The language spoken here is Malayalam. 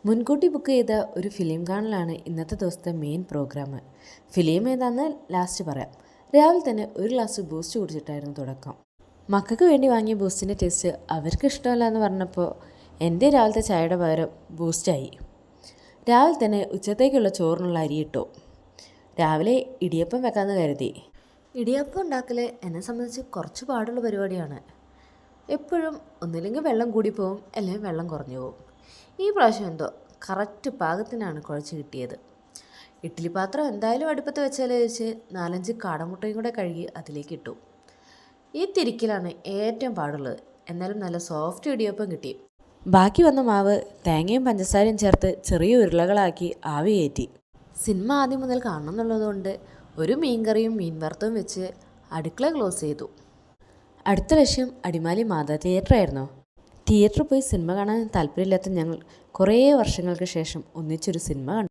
മുൻകൂട്ടി ബുക്ക് ചെയ്ത ഒരു ഫിലിം കാണലാണ് ഇന്നത്തെ ദിവസത്തെ മെയിൻ പ്രോഗ്രാം. ഫിലിം ഏതാണെന്ന് ലാസ്റ്റ് പറയാം. രാവിലെ തന്നെ ഒരു ഗ്ലാസ് ബൂസ്റ്റ് കുടിച്ചിട്ടായിരുന്നു തുടക്കം. മക്കൾക്ക് വേണ്ടി വാങ്ങിയ ബൂസ്റ്റിൻ്റെ ടേസ്റ്റ് അവർക്ക് ഇഷ്ടമല്ല എന്ന് പറഞ്ഞപ്പോൾ എൻ്റെ രാവിലത്തെ ചായയുടെ പകരം ബൂസ്റ്റായി. രാവിലെ തന്നെ ഉച്ചത്തേക്കുള്ള ചോറിനുള്ള അരിയിട്ടു. രാവിലെ ഇടിയപ്പം വെക്കാമെന്ന് കരുതി. ഇടിയപ്പം ഉണ്ടാക്കൽ എന്നെ സംബന്ധിച്ച് കുറച്ച് പാടുള്ള പരിപാടിയാണ്. എപ്പോഴും ഒന്നില്ലെങ്കിൽ വെള്ളം കൂടി പോകും, അല്ലെങ്കിൽ വെള്ളം കുറഞ്ഞു പോകും. ഈ പ്രാവശ്യം എന്തോ കറക്റ്റ് പാകത്തിനാണ് കുഴച്ച് കിട്ടിയത്. ഇഡ്ഡലി പാത്രം എന്തായാലും അടുപ്പത്ത് വെച്ചാൽ വെച്ച് 4-5 കാടമുട്ടയും കൂടെ കഴുകി അതിലേക്ക് ഇട്ടു. ഈ തിരിക്കലാണ് ഏറ്റവും പാടുള്ളത്. എന്നാലും നല്ല സോഫ്റ്റ് ഇടിയപ്പം കിട്ടി. ബാക്കി വന്ന മാവ് തേങ്ങയും പഞ്ചസാരയും ചേർത്ത് ചെറിയ ഉരുളകളാക്കി ആവി കയറ്റി. സിനിമ ആദ്യം മുതൽ കാണണം എന്നുള്ളതുകൊണ്ട് ഒരു മീൻകറിയും മീൻ വറുത്തതും വെച്ച് അടുക്കള ക്ലോസ് ചെയ്തു. അടുത്ത ലക്ഷ്യം അടിമാലി മാതാ തിയേറ്റർ ആയിരുന്നു. തിയേറ്ററിൽ പോയി സിനിമ കാണാൻ താല്പര്യമില്ലാത്ത ഞങ്ങൾ കുറേ വർഷങ്ങൾക്ക് ശേഷം ഒന്നിച്ചൊരു സിനിമ കണ്ടു.